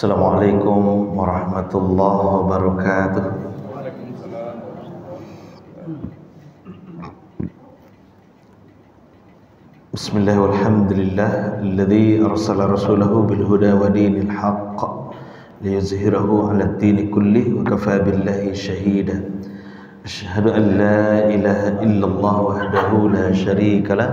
Assalamualaikum warahmatullahi wabarakatuh. Bismillah walhamdulillah alladzi arsala rasulahu bil huda wa dinil haqq liyuzhirahu 'ala ad-din kullih wa kafa billahi shahida. Asyhadu an la ilaha illallah wahdahu la syarika lah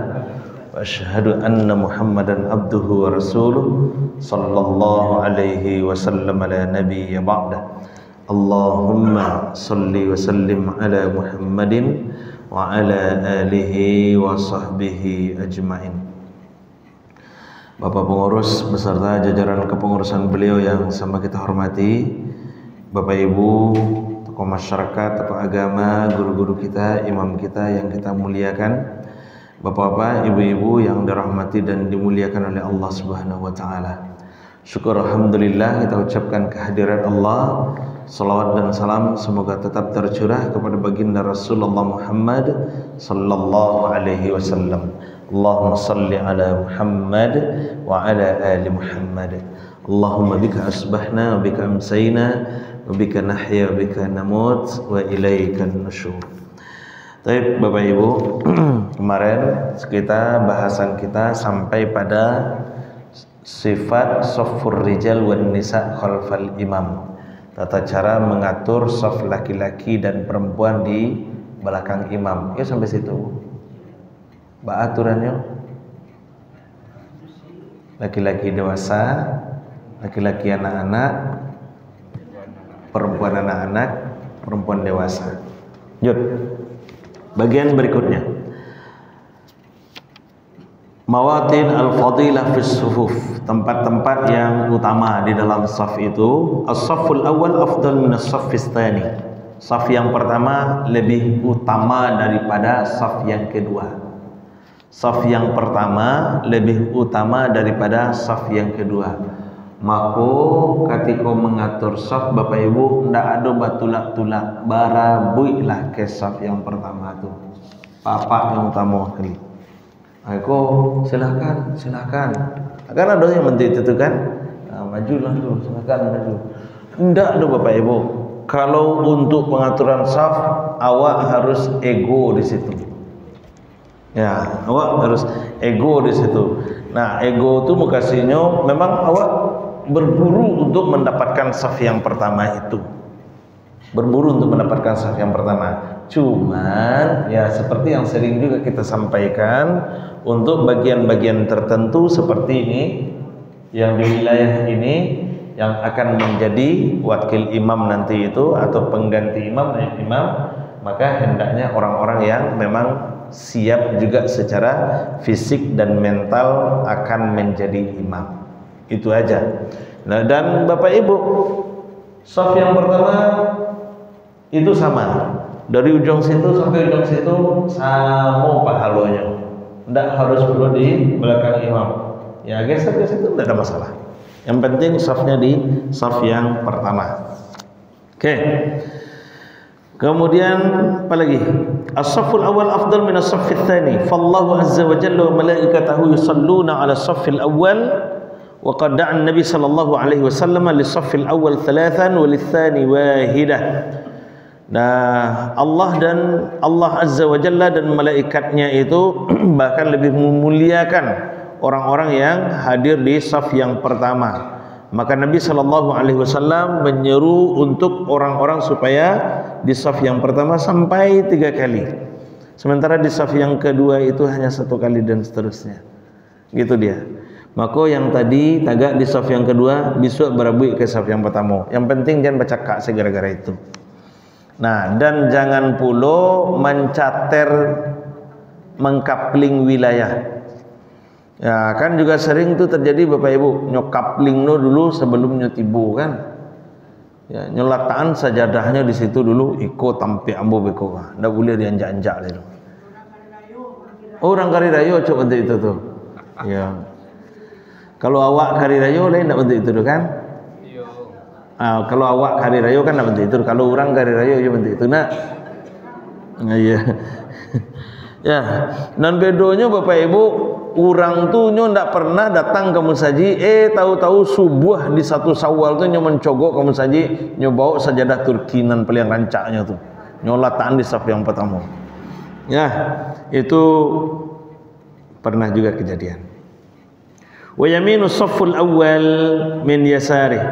wa asyhadu anna Muhammadan abduhu wa rasuluh sallallahu alaihi wasallam la nabiyya ba'dah. Allahumma salli wa sallim ala Muhammadin wa ala alihi wa sahbihi ajma'in. Bapak pengurus beserta jajaran kepengurusan beliau yang sama kita hormati, Bapak Ibu, tokoh masyarakat, tokoh agama, guru-guru kita, imam kita yang kita muliakan, Bapak-bapak, ibu-ibu yang dirahmati dan dimuliakan oleh Allah Subhanahu wa taala. Syukur alhamdulillah kita ucapkan kehadiran Allah. Salawat dan salam semoga tetap tercurah kepada baginda Rasulullah Muhammad sallallahu alaihi wasallam. Allahumma salli ala Muhammad wa ala ali Muhammad. Allahumma bika asbahna wa bika amsayna wa bika nahya wa bika namut wa ilaikan nusyur. Baik Bapak Ibu, kemarin bahasan kita sampai pada sifat shaffur rijal wan nisa khalfal imam. Tata cara mengatur shaf laki-laki dan perempuan di belakang imam. Ya sampai situ. Aturannya laki-laki dewasa, laki-laki anak-anak, perempuan anak-anak, perempuan dewasa. Yuk. Bagian berikutnya, mawatin al-fadilah fis sufuf, tempat-tempat yang utama di dalam saf itu. As-safful awal afdal min as-saffis tsani. Saf yang pertama lebih utama daripada saf yang kedua. Saf yang pertama lebih utama daripada saf yang kedua. Maka ketika mengatur saf Bapak Ibu ndak ada batulak-tulak, barabuilah ke saf yang pertama tu. Papa yang utama kali. Aku silakan. Akan ada yang menteri itu kan. Majulah dulu, silakan maju. Ndak ada Bapak Ibu. Kalau untuk pengaturan saf awak harus ego di situ. Ya, awak harus ego di situ. Nah, ego itu mukasinya memang awak berburu untuk mendapatkan saf yang pertama itu. Berburu untuk mendapatkan saf yang pertama. Cuman ya seperti yang sering juga kita sampaikan, untuk bagian-bagian tertentu seperti ini yang di wilayah ini yang akan menjadi wakil imam nanti itu atau pengganti imam, maka hendaknya orang-orang yang memang siap juga secara fisik dan mental akan menjadi imam. Itu aja. Nah, dan Bapak Ibu, saf yang pertama itu sama. Dari ujung situ sampai ujung situ sama pahalanya. Tidak harus perlu di belakang imam. Ya geser ke situ tidak ada masalah. Yang penting safnya di saf yang pertama. Oke. Kemudian apa lagi? As-safful awal afdal min as-saffil tsani. Fallahu azza wa jalla wa malaikatahu yusalluna 'ala as-saffil awal. Wa qad da'a an-nabi sallallahu alaihi wasallam lis-saffil awal 3 wa lis-tsani wahidah. Nah, Allah azza wa jalla dan malaikatnya itu bahkan lebih memuliakan orang-orang yang hadir di saf yang pertama. Maka Nabi sallallahu alaihi wasallam menyeru untuk orang-orang supaya di saf yang pertama sampai 3 kali. Sementara di saf yang kedua itu hanya 1 kali dan seterusnya. Gitu dia. Maka yang tadi tagak di saf yang kedua besok berabui ke saf yang pertama. Yang penting jangan bercakap segera-gara itu. Nah, dan jangan pula mencater mengkapling wilayah. Ya, kan juga sering tu terjadi Bapak Ibu, nyokapling no dulu sebelum nyotibu kan. Ya, nyolataan sajadahnya di situ dulu, ikut tampil ambo beko. Ndak boleh dianjak-anjak itu. Orang kari rayo coba untuk itu tuh. Ya. Kalau awak kari rayo lain ndak untuk itu tuh kan? Kalau awak kari rayo kan ndak untuk itu. Kalau orang kari rayo ya untuk itu nak. Iya. Ya, dan bedonya Bapak Ibu, orang tuh nyo ndak pernah datang ke musaji, tahu-tahu subuh di 1 Syawal tuh nyo mencogok ke musaji, nyo bawa sajadah Turki nan paling rancaknya tuh. Nyo letakkan di saf yang pertama. Ya, itu pernah juga kejadian. Wa yaminu safful awwal min yasari.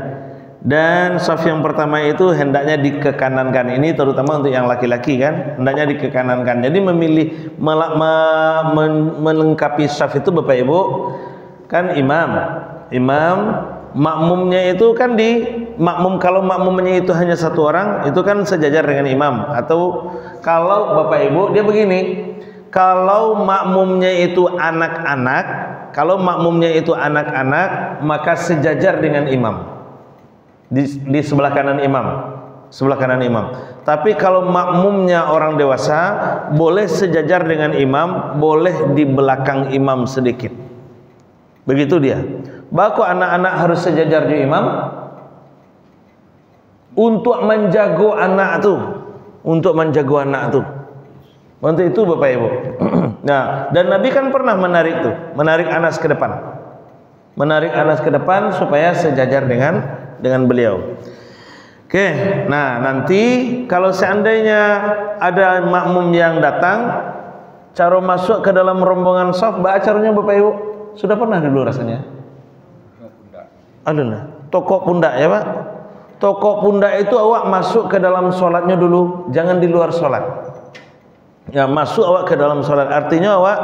Dan saf yang pertama itu hendaknya dikekanankan. Ini terutama untuk yang laki-laki kan, hendaknya dikekanankan. Jadi memilih melengkapi saf itu Bapak Ibu kan imam makmumnya itu kan kalau makmumnya itu hanya 1 orang itu kan sejajar dengan imam. Atau kalau Bapak Ibu dia begini, kalau makmumnya itu anak-anak maka sejajar dengan imam. Di sebelah kanan imam. Tapi kalau makmumnya orang dewasa boleh sejajar dengan imam, boleh di belakang imam sedikit. Begitu dia. Baku anak-anak harus sejajar di imam untuk menjago anak tuh, untuk itu Bapak Ibu. Nah, dan Nabi kan pernah menarik Anas ke depan supaya sejajar dengan beliau. Oke, nah nanti kalau seandainya ada makmum yang datang, cara masuk ke dalam rombongan saf, caranya Bapak Ibu sudah pernah dulu rasanya? Tokok pundak ya Pak. Tokok pundak itu awak masuk ke dalam sholatnya dulu, jangan di luar sholat. Ya, masuk awak ke dalam sholat, artinya awak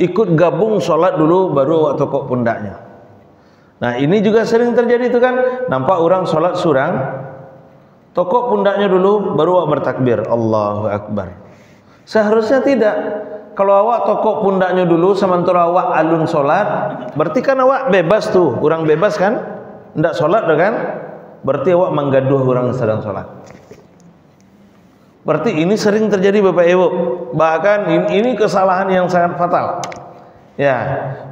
ikut gabung sholat dulu, baru awak tokok pundaknya. Nah ini juga sering terjadi itu kan, nampak orang sholat surang, tokok pundaknya dulu, baru awak bertakbir, Allahu Akbar. Seharusnya tidak. Kalau awak tokok pundaknya dulu, sementara awak alun sholat, berarti kan awak bebas tuh, orang bebas kan, tidak sholat kan, berarti awak menggaduh orang sedang sholat. Berarti ini sering terjadi Bapak Ibu, bahkan ini kesalahan yang sangat fatal. Ya,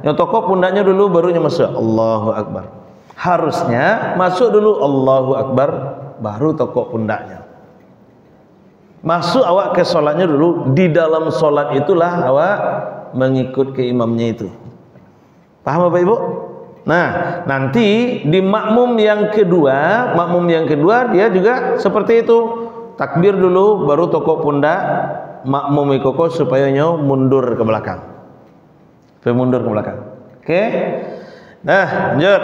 nyotokok pundaknya dulu barunya masuk, Allahu Akbar. Harusnya masuk dulu Allahu Akbar, baru tokok pundaknya. Masuk awak ke sholatnya dulu, di dalam sholat itulah awak mengikut ke imamnya itu. Paham Bapak Ibu? Nah, nanti di makmum yang kedua dia juga seperti itu. Takbir dulu, baru tokok pundak, makmum ikoko supaya nyo mundur ke belakang. Oke. Nah, lanjut.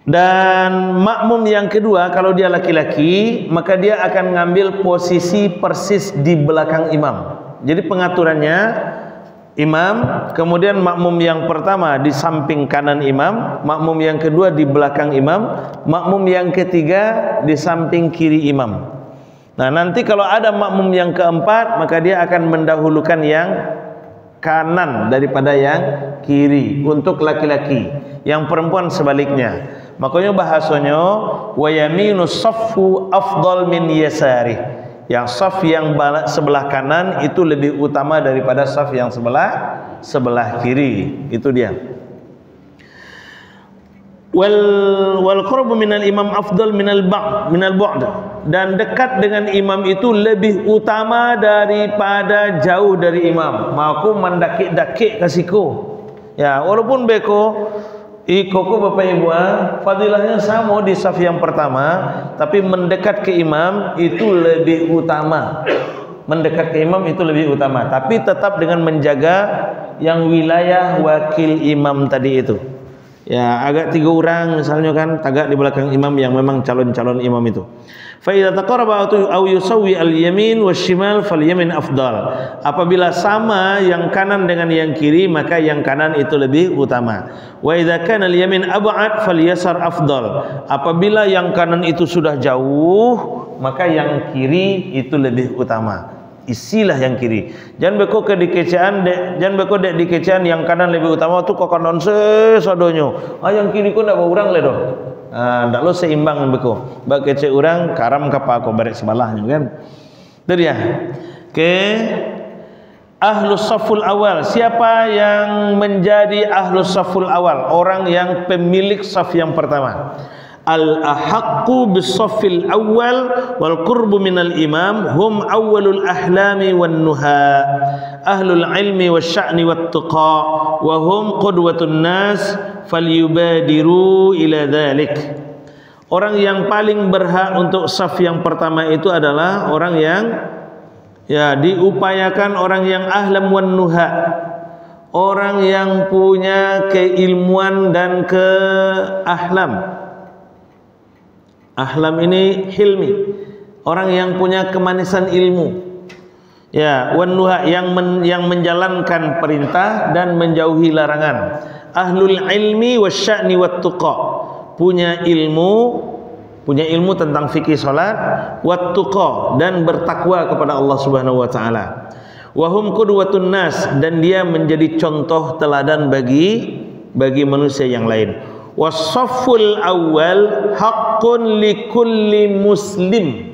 Dan makmum yang kedua kalau dia laki-laki, maka dia akan ngambil posisi persis di belakang imam. Jadi pengaturannya imam, kemudian makmum yang pertama di samping kanan imam, makmum yang kedua di belakang imam, makmum yang ketiga di samping kiri imam. Nah, nanti kalau ada makmum yang keempat, maka dia akan mendahulukan yang kanan daripada yang kiri untuk laki-laki. Yang perempuan sebaliknya. Makanya bahasanya wa yaminu saffu afdal min yasari. Yang saf yang sebelah kanan itu lebih utama daripada saf yang sebelah kiri. Itu dia. Wal qurbu minal imam afdal minal bu'd, dan dekat dengan imam itu lebih utama daripada jauh dari imam. Maku mendakik-dakik kasihku. Ya, walaupun beko ikoko Bapak Ibu, fadilahnya sama di saf yang pertama, tapi mendekat ke imam itu lebih utama. Mendekat ke imam itu lebih utama, tapi tetap dengan menjaga yang wilayah wakil imam tadi itu. Ya, agak 3 orang misalnya kan, tagak di belakang imam yang memang calon-calon imam itu. Fa idza taqarraba aw yusawwi al-yamin wasyimal falyamin afdal. Apabila sama yang kanan dengan yang kiri, maka yang kanan itu lebih utama. Wa idza kana al-yamin ab'ad falyasar afdal. Apabila yang kanan itu sudah jauh, maka yang kiri itu lebih utama. Isilah yang kiri. Jangan beko ke dikecaan, jangan beko dek dikecaan yang kanan lebih utama tu kok kanan sesadonyo. Yang kiri ku ndak urang le doh. Ndak lo seimbang beko. Ba kece urang karam kapa ko barek sebelahnya kan. Itu dia. Oke. Ahlus saful awal. Siapa yang menjadi ahlus saful awal? Orang yang pemilik saf yang pertama. al-ahaqqu bis-saffil awwal wal qurbu minal imam hum awwalul ahlami wan nuha ahlul ilmi wasya'ni wat-tuqa wa hum qudwatun nas falyubadiru ila dhalik. Orang yang paling berhak untuk saf yang pertama itu adalah orang yang diupayakan, orang yang ahlam wan nuha, orang yang punya keilmuan dan keahlam. Ahlam ini hilmi, orang yang punya kemanisan ilmu. Ya, wan nuha yang menjalankan perintah dan menjauhi larangan. Ahlul ilmi wasya'ni wat-tuqa, punya ilmu tentang fikih salat, wat-tuqa, dan bertakwa kepada Allah Subhanahu wa taala. Wa hum qudwatun nas, dan dia menjadi contoh teladan bagi manusia yang lain. Was-safful awwal haqqun likulli muslim,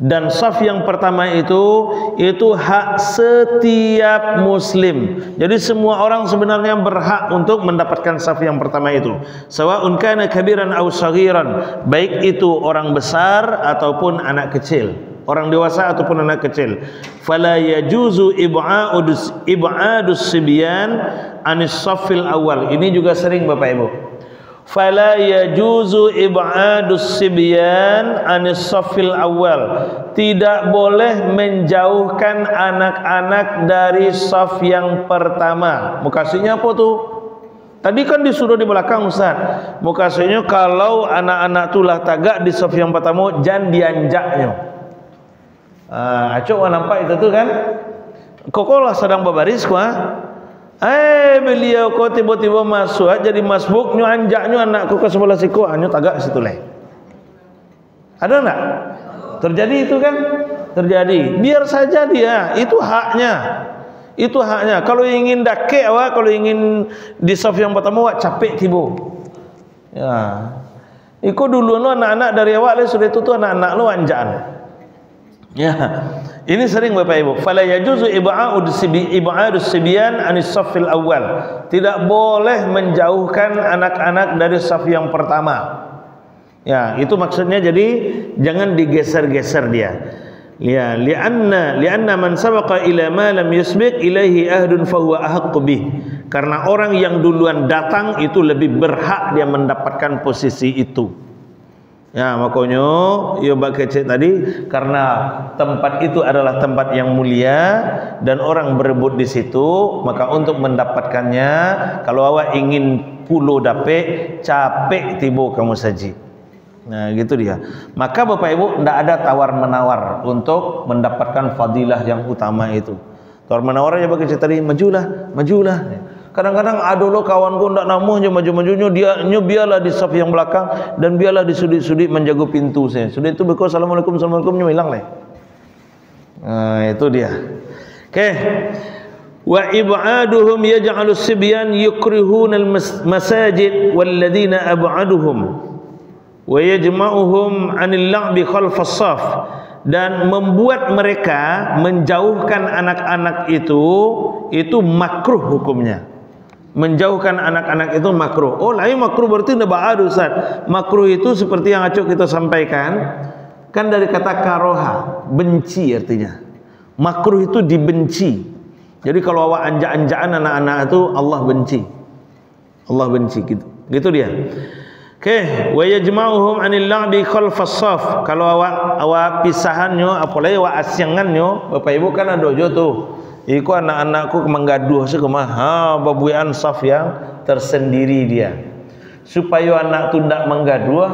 dan saf yang pertama itu hak setiap muslim. Jadi semua orang sebenarnya berhak untuk mendapatkan saf yang pertama itu, sawa'un kana kabiran aw saghiran, baik itu orang besar ataupun anak kecil, orang dewasa ataupun anak kecil. Fala yajuzu ib'adus sibyan anis saffil awal. Ini juga sering Bapak Ibu. Fala yajuzu ib'adus sibyan anis saffil awal. Tidak boleh menjauhkan anak-anak dari saf yang pertama. Mukasinya apa tuh? Tadi kan disuruh di belakang Ustaz. Mukasinya kalau anak-anak tulah tagak di saf yang pertama, jangan dianjaknya. Acok nampak itu tuh kan, kokolah sedang berbaris kuah. Beliau kok tiba-tiba masuk jadi masbuk, nyu anjaknya anakku ke sebelah siku, anyu tagak situ leh. Ada enggak? Terjadi itu kan? Terjadi. Biar saja dia, itu haknya. Itu haknya. Kalau ingin dakek awak, kalau ingin di saf yang pertama awak capek tibo. Ya. Iko dulu anak-anak dari awak le sudah itu tuh anak-anak lo anjaan. Ya, ini sering Bapak Ibu. Fala yajuzu ib'adus sibyan anis saffil awal. Tidak boleh menjauhkan anak-anak dari saf yang pertama. Ya, itu maksudnya, jadi jangan digeser-geser dia. Ya, li'anna man sabaqa ila ma lam yusbiq ilaihi ahdun fa huwa ahaqqu bih. Karena orang yang duluan datang itu lebih berhak dia mendapatkan posisi itu. Ya, makanya ya kecil tadi, karena tempat itu adalah tempat yang mulia dan orang berebut di situ, maka untuk mendapatkannya, kalau awak ingin pulo dapet, capek tibo kamu saji. Nah, gitu dia. Maka Bapak Ibu, tidak ada tawar-menawar untuk mendapatkan fadilah yang utama itu. Tawar-menawar aja bagi tadi, majulah, majulah. Kadang-kadang ada lo kawanku ndak namuhnya maju-majunya, dia biarlah di saf yang belakang dan biarlah di sudut-sudut menjaga pintu saya. Sudah itu bekau assalamualaikum hilang leh. Nah, itu dia. Oke. Wa ib'aduhum yaj'alus sibyan yukrihuna al-masajid walladzina ab'aduhum wa yajma'uhum 'anil la'bi khalfas saf, dan membuat mereka menjauhkan anak-anak itu makruh hukumnya. Menjauhkan anak-anak itu makruh. Oh, lain makruh berarti tidak ba'adu Ustaz. Makruh itu seperti yang acuk kita sampaikan, kan dari kata karoha, benci artinya. Makruh itu dibenci. Jadi kalau awak anjak-anjakan anak-anak itu, Allah benci. Allah benci gitu. Gitu dia. Oke, wa yajma'uhum 'anil la'bi khalfas shaf. Kalau awak pisahannya, apalagi awak asyangannya, Bapak Ibu kan ada jo tuh. Iku anak-anakku menggaduh sekemah, babuan saf yang tersendiri dia. Supaya anak tu ndak menggaduh,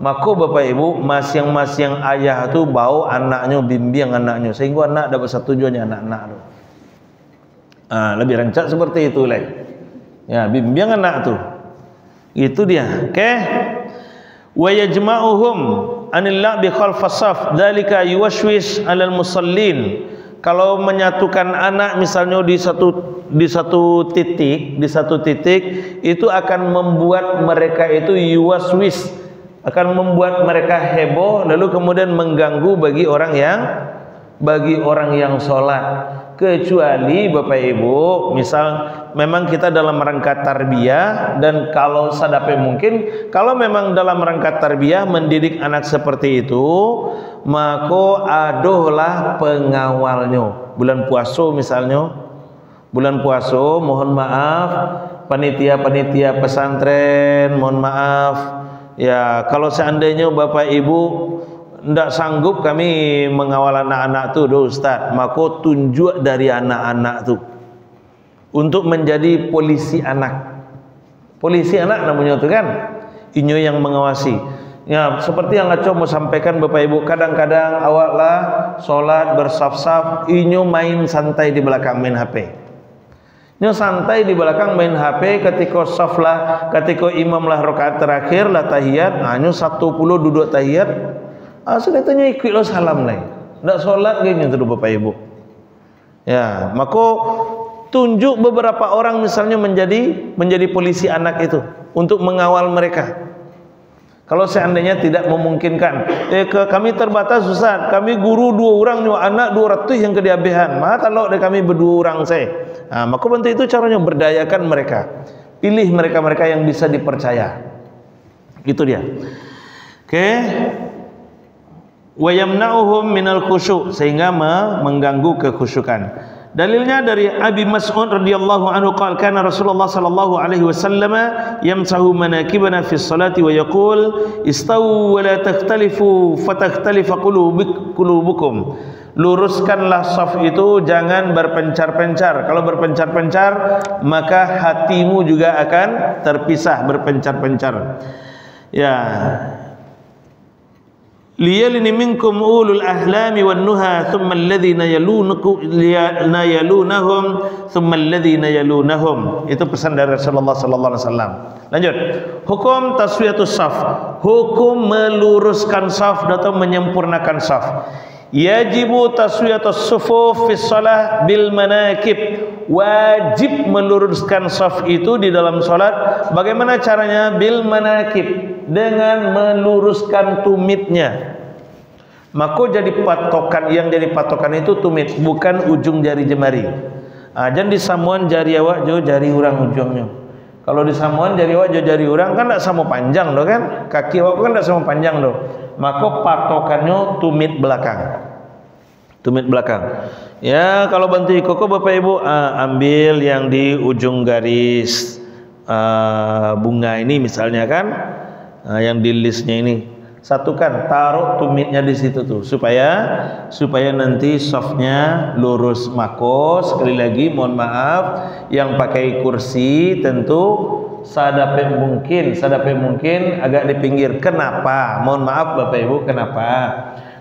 maka Bapak Ibu masing-masing ayah tu bawa anaknya, bimbing anaknya, sehingga anak dapat satu tujuannya anak-anak tu. Lebih rancak seperti itu lah. Ya, bimbing anak tu. Itu dia. Oke. Wa yajma'uhum 'anil la'bi khalfas shaf, dzalika yuwashwish 'alal musallin. Kalau menyatukan anak misalnya di satu titik itu akan membuat mereka itu yuwaswis, akan membuat mereka heboh, lalu kemudian mengganggu bagi orang yang sholat. kecuali Bapak Ibu misal memang kita dalam rangka tarbiyah, dan kalau sadape mungkin kalau memang dalam rangka tarbiyah mendidik anak seperti itu, maka adohlah pengawalnya. Bulan puasa misalnya, bulan puasa mohon maaf panitia-panitia pesantren, mohon maaf ya, kalau seandainya Bapak Ibu tidak sanggup kami mengawal anak-anak tu do Ustaz, maka tunjuk dari anak-anak tu untuk menjadi polisi anak. Polisi anak namanya tu kan, inyo yang mengawasi. Ya, seperti yang Aco mau sampaikan Bapak Ibu, kadang-kadang awaklah sholat bersaf-saf, inyo main santai di belakang main HP. Inyo santai di belakang main HP, ketika saf lah, ketika imam lah rakaat terakhir lah tahiyat, inyo 10 duduk tahiyat. Sudah tanya ikut lo salam lain, tidak sholat gini tu Bapak Ibu. Ya, maka tunjuk beberapa orang misalnya menjadi polisi anak itu untuk mengawal mereka. Kalau seandainya tidak memungkinkan, kami terbatas Ustaz, kami guru 2 orang nyawa anak 200 yang kediabehan, maka kalau kami berdua orang saya. Maka bentuk itu caranya berdayakan mereka. Pilih mereka-mereka yang bisa dipercaya. Gitu dia. Oke. Wa yamna'uhum minal khusyuk, sehingga mengganggu kekhusyukan. Dalilnya dari Abi Mas'ud radhiyallahu anhu qala kana Rasulullah sallallahu alaihi wasallam yamsahu manakibana fi sholati wa yaqul istawu wa la takhtalifu fatakhtalifa qulubukum. Luruskanlah saf itu, jangan berpencar-pencar. Kalau berpencar-pencar maka hatimu juga akan terpisah, berpencar-pencar. Ya. Liyalini minkum ulul ahlami wan nuha thumma alladhina yalunahum thumma alladhina yalunahum. Itu pesan dari Rasulullah sallallahu alaihi wasallam. Lanjut. Hukum taswiyatus saf, hukum meluruskan saf atau menyempurnakan saf. Yajibu taswiyatus sufuf fi shalah bil manakib. Wajib meluruskan saf itu di dalam salat. Bagaimana caranya? Bil manakib, dengan meluruskan tumitnya. Maka jadi patokan, yang jadi patokan itu tumit, bukan ujung jari jemari. Jangan disamuan jari awak jo jari orang ujungnya. Kalau disamuan jari awak jo jari orang kan tidak sama panjang loh kan, kaki awak kan tidak sama panjang loh. Maka patokannya tumit belakang. Tumit belakang. Ya, kalau bantu koko Bapak Ibu, ambil yang di ujung garis bunga ini misalnya kan, yang di listnya ini, satukan, taruh tumitnya di situ tuh, supaya nanti softnya lurus. Mako sekali lagi mohon maaf, yang pakai kursi tentu sadape mungkin agak di pinggir. Kenapa? Mohon maaf Bapak Ibu, kenapa?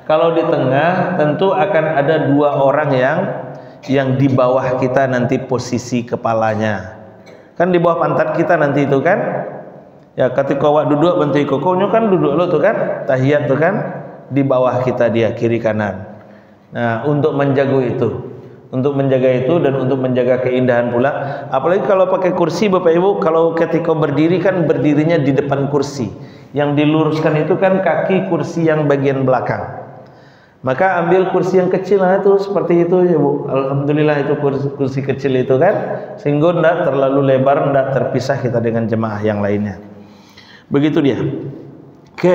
Kalau di tengah tentu akan ada 2 orang yang di bawah kita nanti posisi kepalanya. Kan di bawah pantat kita nanti itu kan. Ya, ketika awak duduk bantu kokonya kan duduk lo tuh kan, tahiyat tuh kan di bawah kita dia kiri kanan. Nah, untuk menjaga itu dan untuk menjaga keindahan pula. Apalagi kalau pakai kursi Bapak Ibu, kalau ketika berdiri kan berdirinya di depan kursi. Yang diluruskan itu kan kaki kursi yang bagian belakang. Maka ambil kursi yang kecil lah itu seperti itu ya Bu. Alhamdulillah itu kursi kecil itu kan, sehingga tidak terlalu lebar, tidak terpisah kita dengan jemaah yang lainnya. Begitu dia. Oke.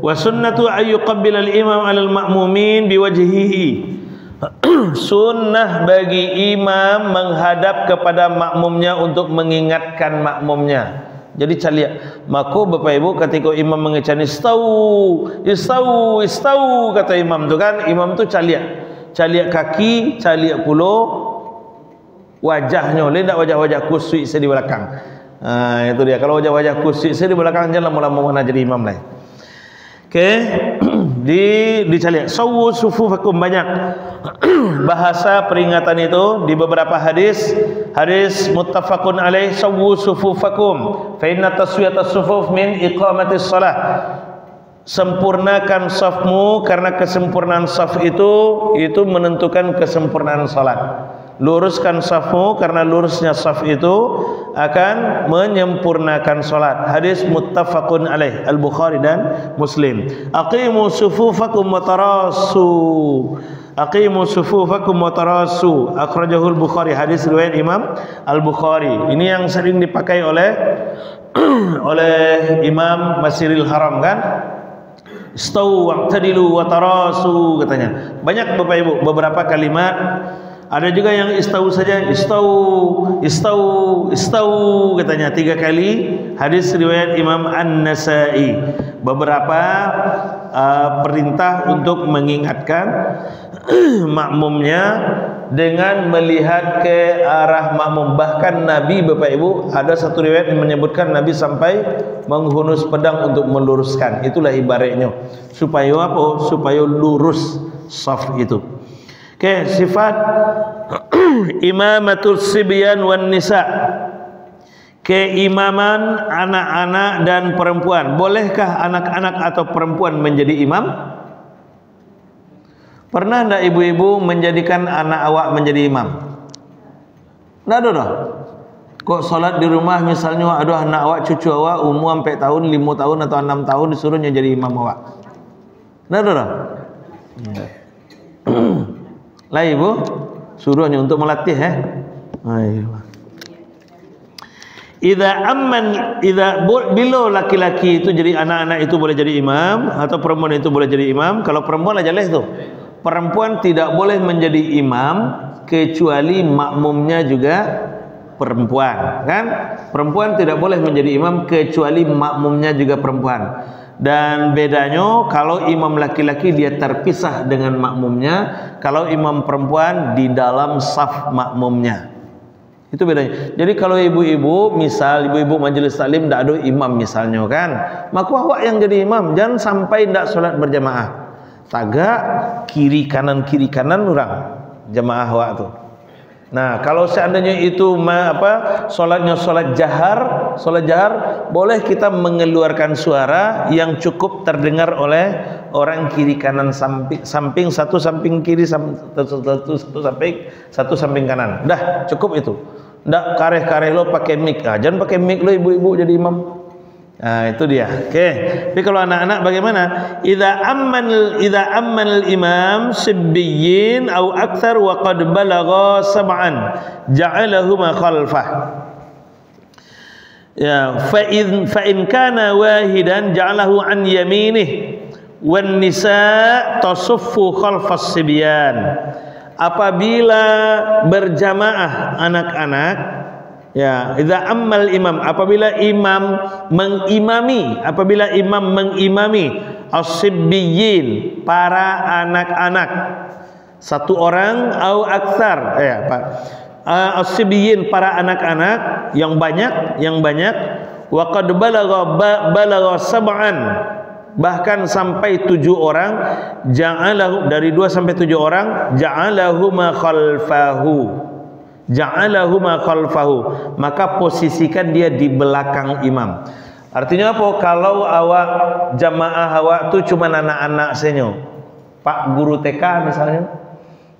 Wa sunnatu ayyuqabbil al-imam 'alal ma'mumin biwajhihi. Sunnah bagi imam menghadap kepada makmumnya untuk mengingatkan makmumnya. Jadi caliak. Maka Bapak Ibu ketika imam mengecani istau kata imam tu kan, imam tu caliak kaki, caliak pulo wajahnya, tidak wajah-wajah kusui di belakang. Itu dia. Kalau wajah-wajah kusui di belakang jangan lama-lama mana jadi imam lain. Oke. Dicaliak. Sawu sufufakum, banyak bahasa peringatan itu di beberapa hadis muttafaqun alaih. Sawu sufufakum fa inna taswiyatas sufuf min iqamatis shalah. Sempurnakan safmu, karena kesempurnaan saf itu menentukan kesempurnaan salat. Luruskan safmu, karena lurusnya saf itu akan menyempurnakan salat. Hadis muttafaqun alaih, Al-Bukhari dan Muslim. Aqimu sufufakum wa tarasu. Aqimu sufufakum wa tarasu. Akhrajahu al-Bukhari. Hadis riwayat Imam Al-Bukhari. Ini yang sering dipakai oleh Imam Masjidil Haram kan? Istau wa'tadilu wa tarasu katanya. Banyak Bapak Ibu beberapa kalimat. Ada juga yang istau saja, istau katanya 3 kali. Hadis riwayat Imam An-Nasa'i. Beberapa perintah untuk mengingatkan makmumnya dengan melihat ke arah makmum. Bahkan Nabi, Bapak Ibu, ada satu riwayat yang menyebutkan Nabi sampai menghunus pedang untuk meluruskan. Itulah ibaratnya, supaya apa? Supaya lurus saf itu. Oke, sifat imamatul sibyan wan nisa. Keimaman anak-anak dan perempuan. Bolehkah anak-anak atau perempuan menjadi imam? Pernah enggak ibu-ibu menjadikan anak awak menjadi imam? Enggak ada dah. Kok solat di rumah misalnya, aduh anak awak, cucu awak umur 4 tahun, 5 tahun atau 6 tahun disuruhnya jadi imam awak. Enggak ada dah. Lah ibu, suruhnya untuk melatih Ayo. Bila laki-laki itu jadi anak-anak itu boleh jadi imam, atau perempuan itu boleh jadi imam. Kalau perempuan aja jelas tuh. Perempuan tidak boleh menjadi imam kecuali makmumnya juga perempuan, kan? Perempuan tidak boleh menjadi imam kecuali makmumnya juga perempuan. Dan bedanya, kalau imam laki-laki dia terpisah dengan makmumnya, kalau imam perempuan di dalam saf makmumnya. Itu bedanya. Jadi kalau ibu-ibu, misal ibu-ibu majelis taklim tidak ada imam misalnya kan, maka awak yang jadi imam. Jangan sampai tidak solat berjamaah. Tagak kiri kanan orang jamaah awak tu. Nah, kalau seandainya itu solatnya solat jahar, boleh kita mengeluarkan suara yang cukup terdengar oleh orang kiri kanan samping satu samping kiri satu samping kanan. Dah cukup itu. Ndak kareh-kareh lo pakai mic. Jangan pakai mic lo ibu-ibu jadi imam. Nah, itu dia. Oke. Tapi kalau anak-anak bagaimana? Idza amman al-imam sibbiyin aw akthar wa qad balagha sab'an ja'alahu ma khalfah. Ya, fa in kana wahidan ja'alahu an yaminih wan nisa tasuffu khalfas sibyan. Apabila berjamaah anak-anak, ya, idza ammal imam, apabila imam mengimami as-sibbiyin, para anak-anak, satu orang au aktsar, as-sibbiyin, para anak-anak yang banyak, wa qad balagha sab'an, bahkan sampai 7 orang, ja'alahu, dari 2 sampai 7 orang, ja'alahu ma khalfahu, maka posisikan dia di belakang imam. Artinya apa? Kalau awak jamaah awak tu cuma anak-anak senyo, Pak guru TK misalnya,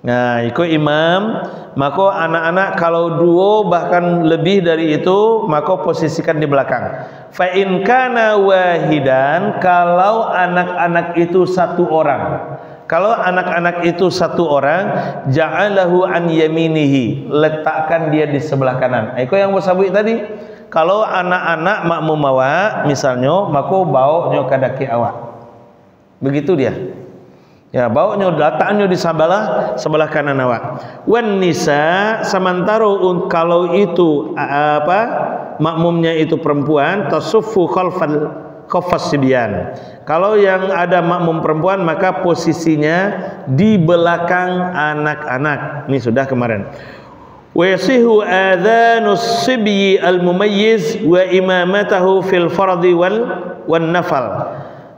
nah ikut imam, maka anak-anak kalau 2 bahkan lebih dari itu, maka posisikan di belakang. Fa in kana wahidan, kalau anak-anak itu 1 orang, kalau anak-anak itu 1 orang, ja'alahu an yaminihi, letakkan dia di sebelah kanan. Itu yang bersabui tadi. Kalau anak-anak makmum awak misalnya, maka baunya ke daki awak. Begitu dia. Ya, baunya letaknya di sebelah kanan awak. Wan nisa, sementara kalau itu makmumnya itu perempuan, tasuffu khalfas sibyan. Kalau yang ada makmum perempuan, maka posisinya di belakang anak-anak. Ini sudah kemarin. Wa yasihu adhanus sibyi al-mumayyiz wa imamatahu fil fardhi wan nafal.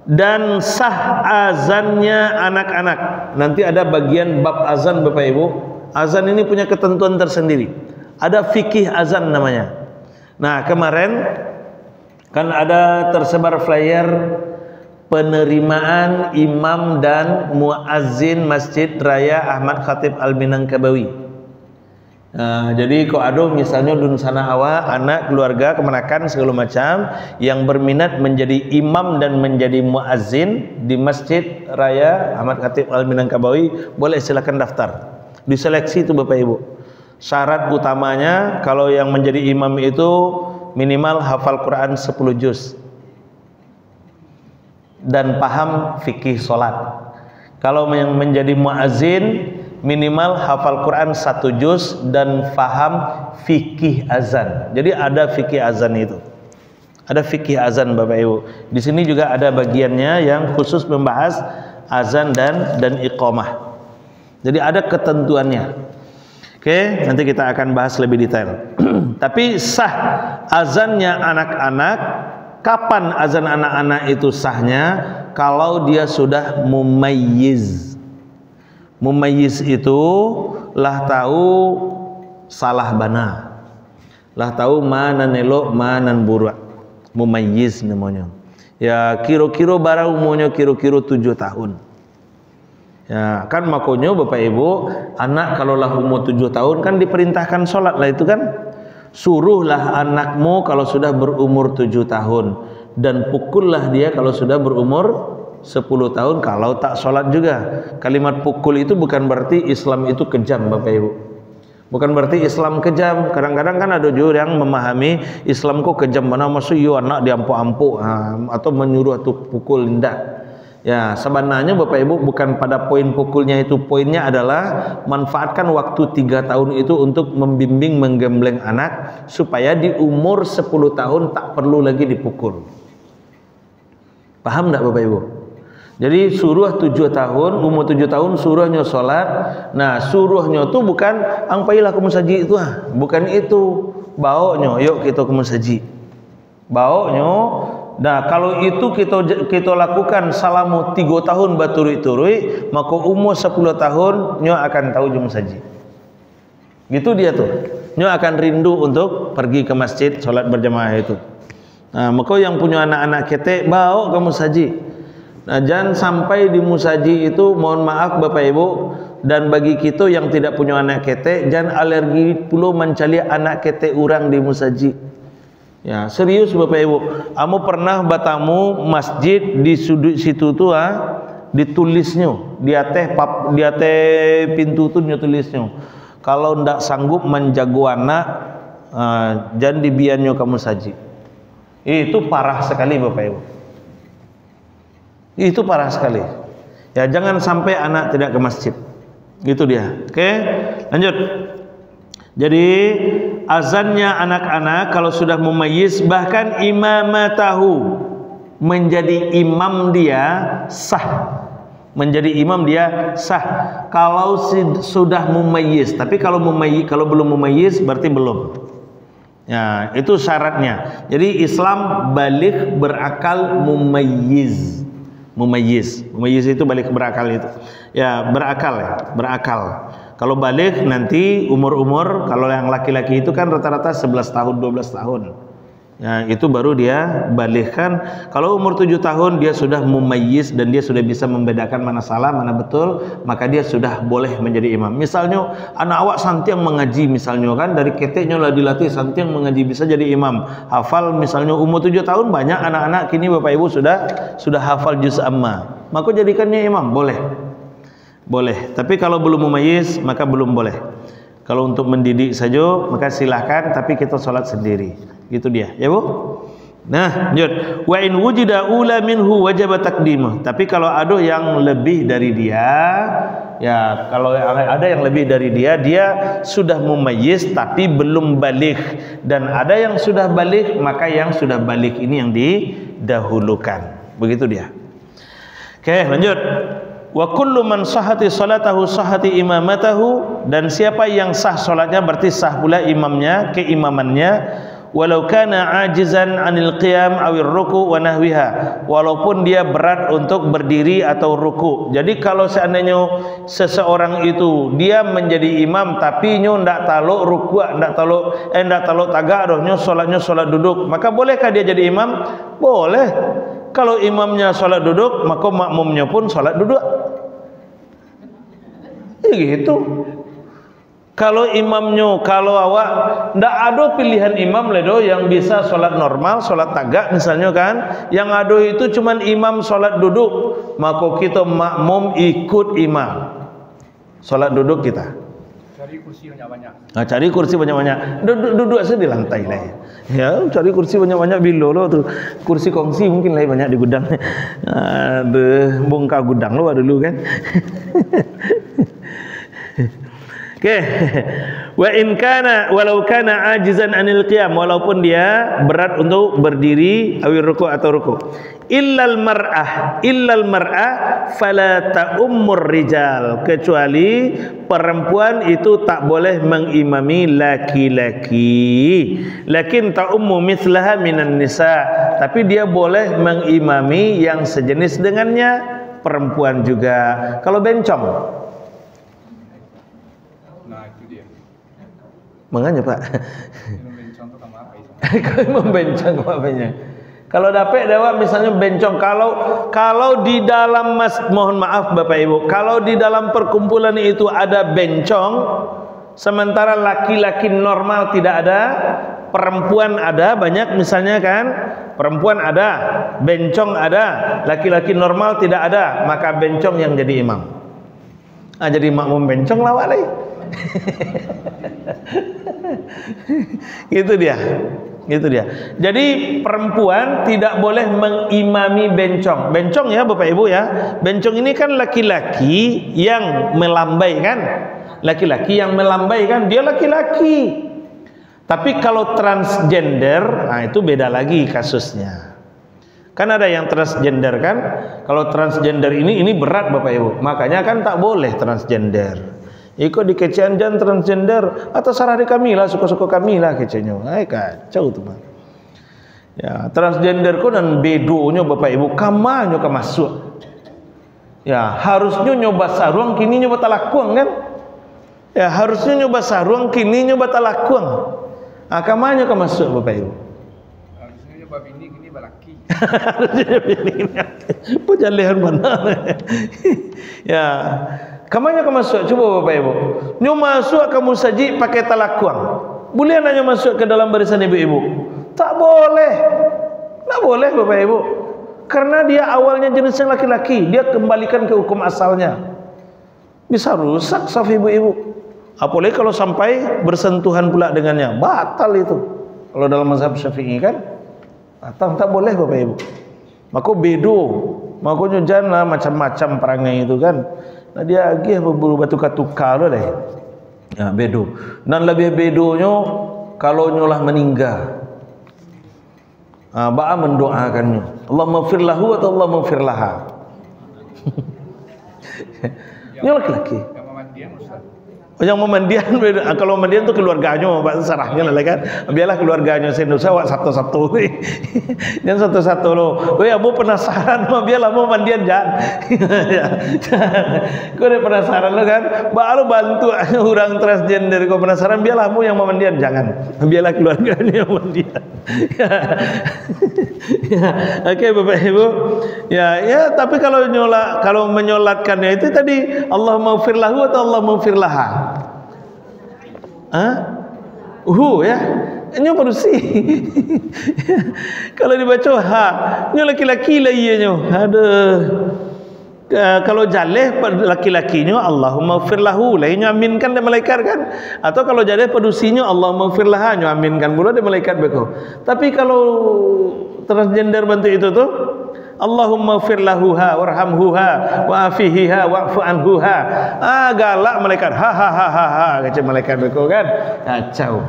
Dan sah azannya anak-anak. Nanti ada bagian bab azan Bapak Ibu. Azan ini punya ketentuan tersendiri. Ada fikih azan namanya. Nah, kemarin kan ada tersebar flyer penerimaan imam dan muazzin Masjid Raya Ahmad Khatib Al-Minangkabawi. Jadi kok ada misalnya dun sana awak anak keluarga kemenakan segala macam yang berminat menjadi imam dan menjadi muazzin di Masjid Raya Ahmad Khatib Al Minangkabawi, boleh silakan daftar. Diseleksi itu Bapak Ibu. Syarat utamanya kalau yang menjadi imam itu minimal hafal Quran 10 juz dan paham fikih salat. Kalau yang menjadi muazzin minimal hafal Quran 1 juz dan faham fikih azan. Jadi ada fikih azan itu. Ada fikih azan Bapak Ibu. Di sini juga ada bagiannya yang khusus membahas azan dan iqamah. Jadi ada ketentuannya. Oke, nanti kita akan bahas lebih detail. Tapi sah azannya anak-anak, kapan azan anak-anak itu sahnya? Kalau dia sudah mumayyiz. Mumayyiz itu lah tahu salah bana, lah tahu mana nelok mana burak. Mumayyiz namanya. Ya kira-kira barang umurnya kira-kira 7 tahun. Ya kan makanya Bapak Ibu, anak kalau lah umur 7 tahun kan diperintahkan sholat lah itu kan. Suruhlah anakmu kalau sudah berumur 7 tahun dan pukullah dia kalau sudah berumur 10 tahun kalau tak sholat juga. Kalimat pukul itu bukan berarti Islam itu kejam Bapak Ibu. Bukan berarti Islam kejam. Kadang-kadang kan ada juga yang memahami Islam kok kejam, mana maksud yo anak diampuk-ampuk atau menyuruh atau pukul, tidak. Ya sebenarnya Bapak Ibu bukan pada poin pukulnya itu. Poinnya adalah manfaatkan waktu 3 tahun itu untuk membimbing, menggembleng anak supaya di umur 10 tahun tak perlu lagi dipukul. Paham tidak Bapak Ibu? Jadi suruh 7 tahun, umur 7 tahun suruhnya sholat. Nah suruhnya tu bukan angpailah ke musaji itu bukan itu. Bawanya yuk kita ke musaji. Bawanya. Nah kalau itu kita lakukan selama 3 tahun berturut-turut, maka umur 10 tahun nyo akan tahu je musaji. Gitu dia tuh. Nyo akan rindu untuk pergi ke masjid sholat berjamaah itu. Nah maka yang punya anak-anak ketek bawa ke musaji. Nah, jangan sampai di musaji itu, mohon maaf Bapak Ibu, dan bagi kita yang tidak punya anak ketek, jangan alergi pula mencari anak ketek orang di musaji. Ya, serius Bapak Ibu. Kamu pernah bertamu masjid di sudut situ tuh ditulisnya di atas pintu tuh tulisnya. Kalau ndak sanggup menjaga anak, jangan dibiarnya ke musaji. Itu parah sekali Bapak Ibu. Itu parah sekali. Ya jangan sampai anak tidak ke masjid. Itu dia. Oke, lanjut. Jadi azannya anak-anak kalau sudah mumayyiz, bahkan imamatahu, menjadi imam dia sah. Menjadi imam dia sah kalau sudah mumayyiz. Tapi kalau belum mumayyiz berarti belum. Ya, itu syaratnya. Jadi Islam baligh, berakal, mumayyiz. Mumayyiz itu balik berakal itu. Ya, berakal. Kalau balik nanti umur kalau yang laki-laki itu kan rata-rata 11 tahun, 12 tahun. Ya, itu baru dia balikkan. Kalau umur 7 tahun dia sudah mumayyiz dan dia sudah bisa membedakan mana salah, mana betul, maka dia sudah boleh menjadi imam. Misalnya anak awak santiang mengaji misalnya kan, dari keteknya lah dilatih santiang mengaji bisa jadi imam. Hafal misalnya umur 7 tahun, banyak anak-anak kini Bapak Ibu sudah hafal juz amma. Maka jadikannya imam, boleh. Boleh. Tapi kalau belum mumayyiz maka belum boleh. Kalau untuk mendidik saja maka silahkan, tapi kita sholat sendiri. Gitu dia, ya Bu. Nah, lanjut. Wa in wujida ula minhu wajib taqdimuh. Tapi kalau ada yang lebih dari dia, ya kalau ada yang lebih dari dia, dia sudah mumayyiz tapi belum baligh, dan ada yang sudah baligh, maka yang sudah baligh ini yang didahulukan. Begitu dia. Oke, lanjut. Wa kullu man sahhati salatahu sahhati imamatahu, dan siapa yang sah salatnya berarti sah pula imamnya, keimamannya, walau kana ajizan anil qiyam awir ruku' wa nahwiha, walaupun dia berat untuk berdiri atau ruku'. Jadi kalau seandainya seseorang itu dia menjadi imam tapi nyo ndak taluk ruku', ndak taluk tagak dohnya salatnya salat duduk, maka bolehkah dia jadi imam? Boleh. Kalau imamnya salat duduk, maka makmumnya pun salat duduk. Ya gitu. Kalau imamnya, kalau awak ndak ada pilihan imam ledo yang bisa sholat normal, sholat tagak misalnya kan, yang ada itu cuman imam sholat duduk, maka kita makmum ikut imam sholat duduk kita. Cari kursi banyak-banyak. Nah, cari kursi banyak-banyak. Duduk aja di lantai lah ya. Cari kursi banyak-banyak bilo lo tuh. Kursi kongsi mungkin lah banyak di gudang. Ada bongkar gudang lo dulu kan. Oke. Wa in kana walau kana ajizan anil qiyam, walaupun dia berat untuk berdiri awil ruku' atau ruku'. Illal mar'ah fala ta'ummur rijal, kecuali perempuan itu tak boleh mengimami laki-laki. Lakin ta'ummu mithlaha minan nisa, tapi dia boleh mengimami yang sejenis dengannya, perempuan juga. Kalau bencong, makanya Pak. Membencong itu sama apa itu? Kalau membencong apanya? Kalau dapat dewa misalnya bencong, kalau di dalam mohon maaf Bapak Ibu, kalau di dalam perkumpulan itu ada bencong, sementara laki-laki normal tidak ada, perempuan ada banyak misalnya kan, perempuan ada, bencong ada, laki-laki normal tidak ada, maka bencong yang jadi imam. Jadi makmum bencong lawak lagi. Gitu dia. Jadi perempuan tidak boleh mengimami bencong. Bencong ya Bapak Ibu ya. Bencong ini kan laki-laki yang melambai kan. Laki-laki yang melambai kan, dia laki-laki. Tapi kalau transgender, nah itu beda lagi kasusnya. Kan ada yang transgender kan. Kalau transgender ini berat Bapak Ibu. Makanya kan tak boleh transgender. Ikut di kecean dan transgender atas sarah kami lah, suka-suka kami lah kecenya. Kacau tuh Pak. Ya, transgender ko dan bedonya Bapak Ibu, kamanya ke masuk. Ya, harusnya nyoba sarung, kini nyoba talakuang kan? Ya, harusnya nyoba sarung, kini nyoba talakuang. Kamanya ke masuk Bapak Ibu. Harusnya nyoba bini, kini balaki. Harusnya bini. Pujan leher mana? Ya. Kamanya kamu masuk, coba Bapak Ibu. Nyo masuk kamu saji pakai talakuang. Boleh nanya masuk ke dalam barisan ibu-ibu? Tak boleh. Tak boleh Bapak Ibu. Karena dia awalnya jenisnya laki-laki, dia kembalikan ke hukum asalnya. Bisa rusak saf ibu-ibu. Apalagi kalau sampai bersentuhan pula dengannya, batal itu. Kalau dalam mazhab Syafi'i kan, batal, tak boleh Bapak Ibu. Maka bedo, makanya jangan macam-macam perangai itu kan. Nah, dia agih berburu batu katuka loh deh. Ya, bedo. Dan lebih bedonya kalau nyolah meninggal. Ba'a mendoakannya. Allah maghfir lahu atau Allah maghfir laha. Ini laki-laki. Yang memandian Ustaz. Yang memandian beda. Kalau memandian itu keluarganya, Pak sarahnya lah kan. Biarlah keluarganya Sendosa wak satu-satu. Jangan satu-satu lo. Weh, abu penasaran mah biarlah mau mandian jangan. Kau udah penasaran lo kan? Baru bantu orang transgender kau penasaran biarlah mu yang memandian jangan. Biarlah keluarganya yang mandian. Oke Bapak Ibu. Ya, tapi kalau menyolatkannya itu tadi Allah maghfir lahu atau Allah maghfir laha. Ya, ini manusia. Kalau dibaca ini laki-laki lah ianya. Kalau jaleh laki-lakinya Allahumma ighfir lahu lah aminkan dan malaikat kan. Atau kalau jaleh pedusinya Allahumma ighfir laha aminkan pula dan malaikat beko. Tapi kalau transgender bantu itu tuh Allahumma ighfir lahuha warhamhuha wa'afihiha wa'fu anhuha. Galak malaikat ha kata malaikat beko kan. Kacau.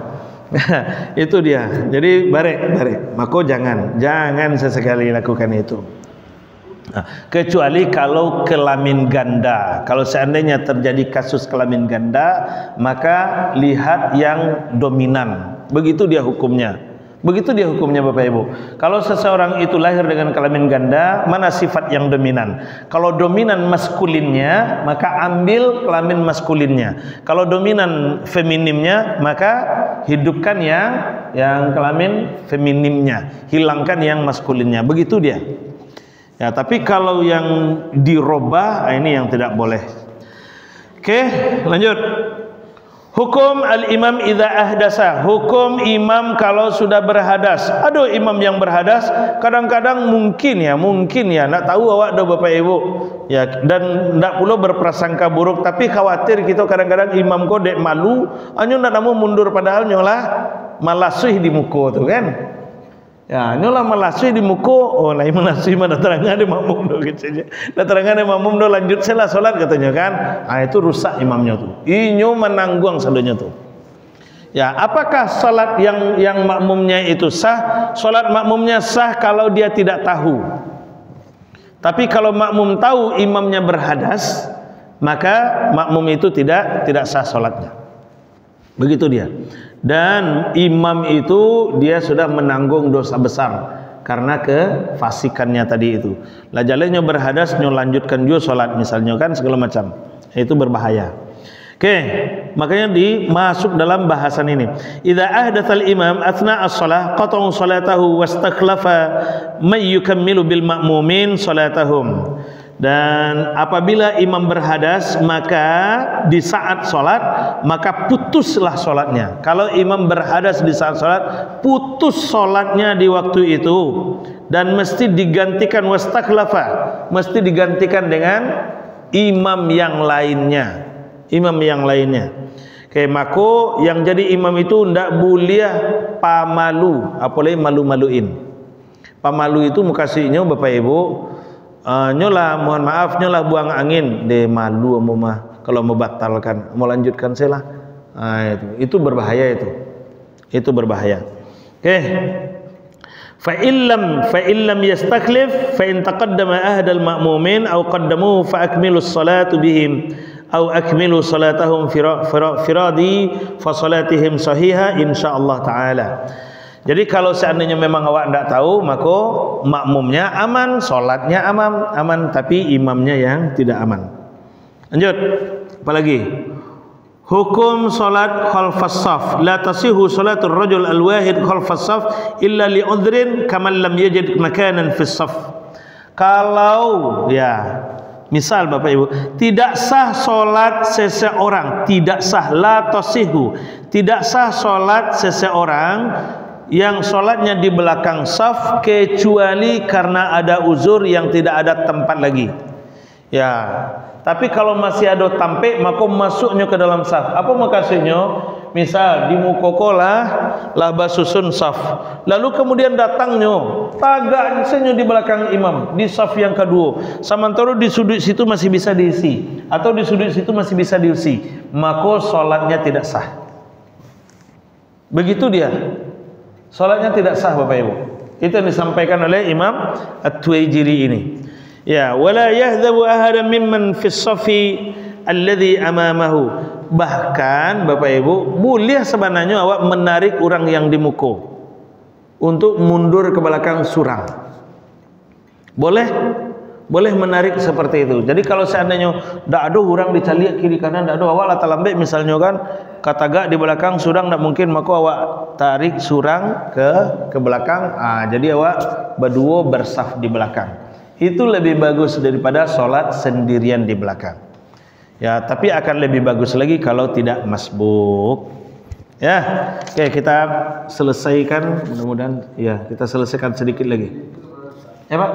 Itu dia. Jadi barek. Maka jangan sesekali lakukan itu. Kecuali kalau kelamin ganda. Kalau seandainya terjadi kasus kelamin ganda, maka lihat yang dominan. Begitu dia hukumnya. Bapak Ibu. Kalau seseorang itu lahir dengan kelamin ganda, mana sifat yang dominan? Kalau dominan maskulinnya, maka ambil kelamin maskulinnya. Kalau dominan feminimnya, maka hidupkan yang kelamin feminimnya, hilangkan yang maskulinnya. Begitu dia. Ya, tapi kalau yang dirubah, ini yang tidak boleh. Oke, lanjut. Hukum al-imam idza ahdasa, hukum imam kalau sudah berhadas. Aduh, imam yang berhadas kadang-kadang mungkin ya nak tahu awak dah Bapak Ibu ya, dan ndak pula berprasangka buruk, tapi khawatir kita kadang-kadang imam kok dek malu anyo ndak namu mundur padahal nyolah malasih di muka tu kan. Ya, nyolah malasih di muka, oh lain malasih mana terangan dia makmum do kecilnya. Dah terangan dia makmum do lanjut salah solat katanya kan. Ah itu rusak imamnya tu. Inyo menanggung sadonya tu. Ya, apakah salat yang makmumnya itu sah? Salat makmumnya sah kalau dia tidak tahu. Tapi kalau makmum tahu imamnya berhadas, maka makmum itu tidak sah salatnya. Begitu dia. Dan imam itu dia sudah menanggung dosa besar karena kefasikannya tadi itu. Lah jalannya berhadas nyo lanjutkan juga salat misalnya kan segala macam. Itu berbahaya. Oke, makanya dimasuk dalam bahasan ini. Idza ahdatsal imam athna as-shalah qata'u salatahu wastakhlafa may yukammilu bil ma'mumin salatahum. Dan apabila imam berhadas, maka di saat sholat maka putuslah sholatnya. Kalau imam berhadas di saat sholat, putus sholatnya di waktu itu, dan mesti digantikan wastakhlafa, mesti digantikan dengan imam yang lainnya. Imam yang lainnya. Kayak mako yang jadi imam itu ndak boleh pamalu, apalagi malu-maluin. Pamalu itu mukasinya Bapak Ibu, nyolah mohon maaf nyolah buang angin de malu mah kalau mau batalkan mau lanjutkan saya lah. Itu berbahaya itu berbahaya. Oke. Fa illam yastakhlif fa in taqaddama ahad al ma'mumin aw qaddamuhu fa akmilus salatu bihim aw akmilu salatahum firadi fa salatihim sahiha insyaallah taala. Jadi kalau seandainya memang awak tidak tahu, maka makmumnya aman, solatnya aman, tapi imamnya yang tidak aman. Lanjut, apalagi? Hukum solat khalfas saf, la tasihu salatul rajul al-wahid khalfas saf illa li udhrin kaman lam yajid makanan fis saf. Kalau ya, misal Bapak Ibu, tidak sah solat seseorang, tidak sah, la tasihu, tidak sah solat seseorang yang sholatnya di belakang saf kecuali karena ada uzur yang tidak ada tempat lagi. Ya, tapi kalau masih ada tampik maka masuknya ke dalam saf. Apa maksudnya? Misal di mukokolah lah basusun saf, lalu kemudian datangnya tagaknya di belakang imam di saf yang kedua, sementara di sudut situ masih bisa diisi atau di sudut situ masih bisa diisi, maka sholatnya tidak sah. Begitu dia. Salatnya tidak sah Bapak Ibu. Itu yang disampaikan oleh Imam At-Tuwaijiri ini. Ya, wala yahdhabu ahadan mimman fis safi alladhi amamahu. Bahkan Bapak Ibu, boleh sebenarnya awak menarik orang yang di muka untuk mundur ke belakang surang. Boleh menarik seperti itu. Jadi kalau seandainya tidak ada orang dicaliak kiri kanan, tidak ada, awak lah talambek misalnya kan, katagak di belakang surang tidak mungkin, maka awak tarik surang ke belakang. Jadi awak berdua bersaf di belakang. Itu lebih bagus daripada sholat sendirian di belakang. Ya, tapi akan lebih bagus lagi kalau tidak masbuk. Ya, oke, kita selesaikan. Mudah-mudahan ya kita selesaikan sedikit lagi. Ya Pak.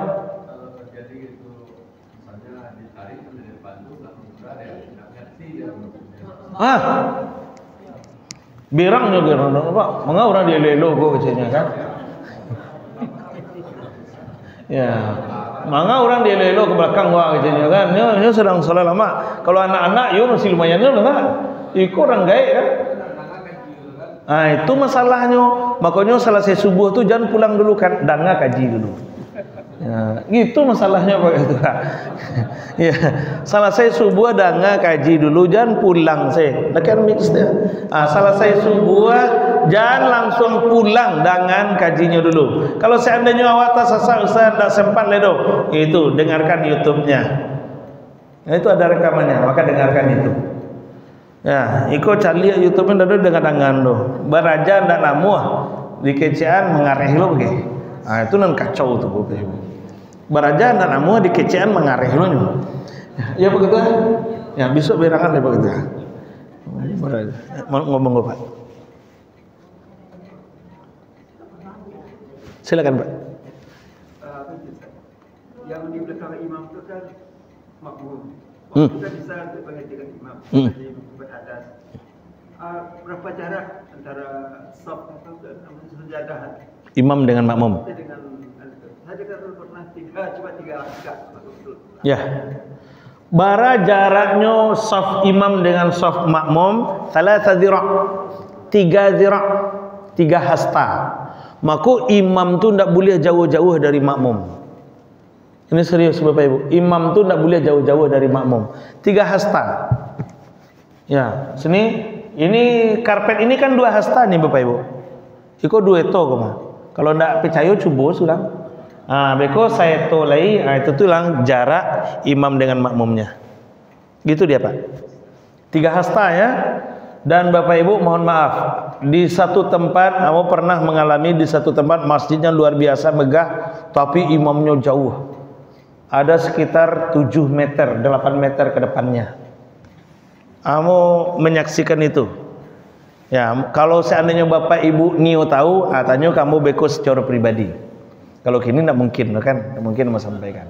Birangnya Pak, mengapa orang dia lelo kok kecilnya kan? Ya, mengapa orang dia lelo ke belakang wak kecilnya kan? Nyo sedang salah lama. Kalau anak-anak yo masih lumayan yo lah. Iko orang gaek kan? Itu masalahnya. Makanya selesai subuh tu jangan pulang dulu kan, danga kaji dulu. Ya, gitu masalahnya Pak itu. Ya, selesai subuh danga kaji dulu, jangan pulang saya. Dekat mix dia. Selesai subuh jangan langsung pulang dengan kajinya dulu. Kalau seandainya awak tak sasa ustaz tak sempat ledo, itu dengarkan YouTube-nya. Nah, itu ada rekamannya, maka dengarkan itu. Ya, iko cari YouTube-nya dulu dengan tangan do. Baraja ndak namuah di kecean mengareh lo begitu. Itu nan kacau tuh Bapak Ibu. Baraja ndak namuah di kecean mengareh lo. Ya begitu. Ya besok berangan deh begitu. Ngomong Pak. Silakan Pak. Yang di belakang imam itu kan makmum. Itu kan bisa dipanggil dengan imam. Jadi beratas. Berapa jarak antara saf dan sejadah? Imam dengan makmum. Saya kan pernah cuma tiga rakaat. Ya. Bara jaraknya saf imam dengan saf makmum 3 zira'. 3 zira'. 3 hasta. Maka imam tu tidak boleh jauh-jauh dari makmum. Ini serius Bapak Ibu. Imam tu tidak boleh jauh-jauh dari makmum. 3 hasta. Ya, sini ini karpet ini kan 2 hasta nih Bapak Ibu. Iko 2 itu koma. Kalau tidak percaya coba sudah. Beko saya tolai, itu tuh lang jarak imam dengan makmumnya. Gitu dia Pak. 3 hasta ya. Dan Bapak Ibu mohon maaf, di satu tempat kamu pernah mengalami di satu tempat masjidnya luar biasa megah, tapi imamnya jauh. Ada sekitar 7 meter, 8 meter ke depannya. Kamu menyaksikan itu. Ya, kalau seandainya Bapak Ibu Nio tahu, tanya kamu beko secara pribadi. Kalau kini tidak mungkin, kan? Tidak mungkin mau sampaikan.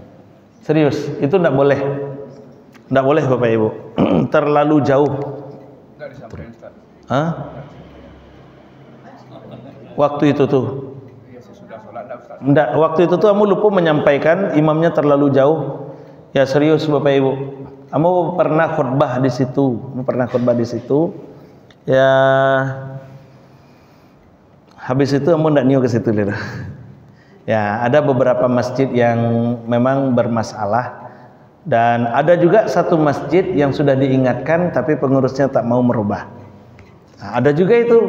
Serius, itu tidak boleh. Tidak boleh Bapak Ibu. Terlalu jauh. Enggak disampaikan Ustaz. Hah? Waktu itu tuh. Iya, sesudah sholat enggak Ustaz. Enggak, waktu itu tuh kamu lupa menyampaikan imamnya terlalu jauh. Ya serius Bapak Ibu. Kamu pernah khutbah di situ. Ya. Habis itu kamu enggak nio ke situ lihat. Ya, ada beberapa masjid yang memang bermasalah dan ada juga satu masjid yang sudah diingatkan tapi pengurusnya tak mau merubah. Ada juga itu.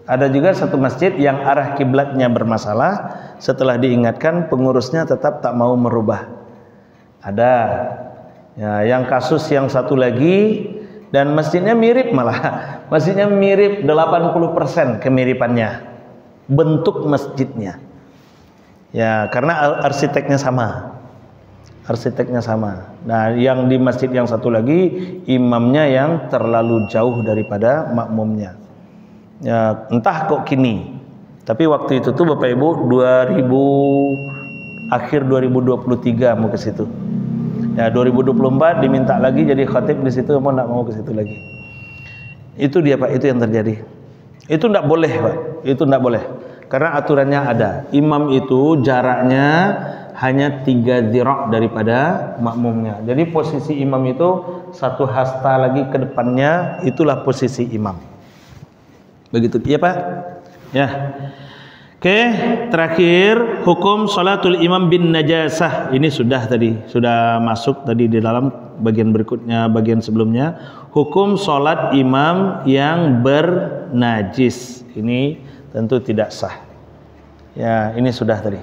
Ada juga satu masjid yang arah kiblatnya bermasalah, setelah diingatkan pengurusnya tetap tak mau merubah. Ada. Ya, yang kasus yang satu lagi dan masjidnya mirip malah. Masjidnya mirip 80% kemiripannya. Bentuk masjidnya. Ya, karena arsiteknya sama. Nah, yang di masjid yang satu lagi imamnya yang terlalu jauh daripada makmumnya. Ya, entah kok kini. Tapi waktu itu tuh Bapak Ibu akhir 2023 mau ke situ. Ya, 2024 diminta lagi jadi khatib di situ, mau enggak mau ke situ lagi. Itu dia Pak, itu yang terjadi. Itu enggak boleh Pak. Itu enggak boleh. Karena aturannya ada. Imam itu jaraknya hanya 3 zira' daripada makmumnya. Jadi posisi imam itu 1 hasta lagi ke depannya, itulah posisi imam. Begitu. Iya Pak? Ya. Oke, terakhir hukum salatul imam bin najasah. Ini sudah masuk tadi di dalam bagian berikutnya, bagian sebelumnya. Hukum salat imam yang bernajis. Ini tentu tidak sah. Ya, ini sudah tadi.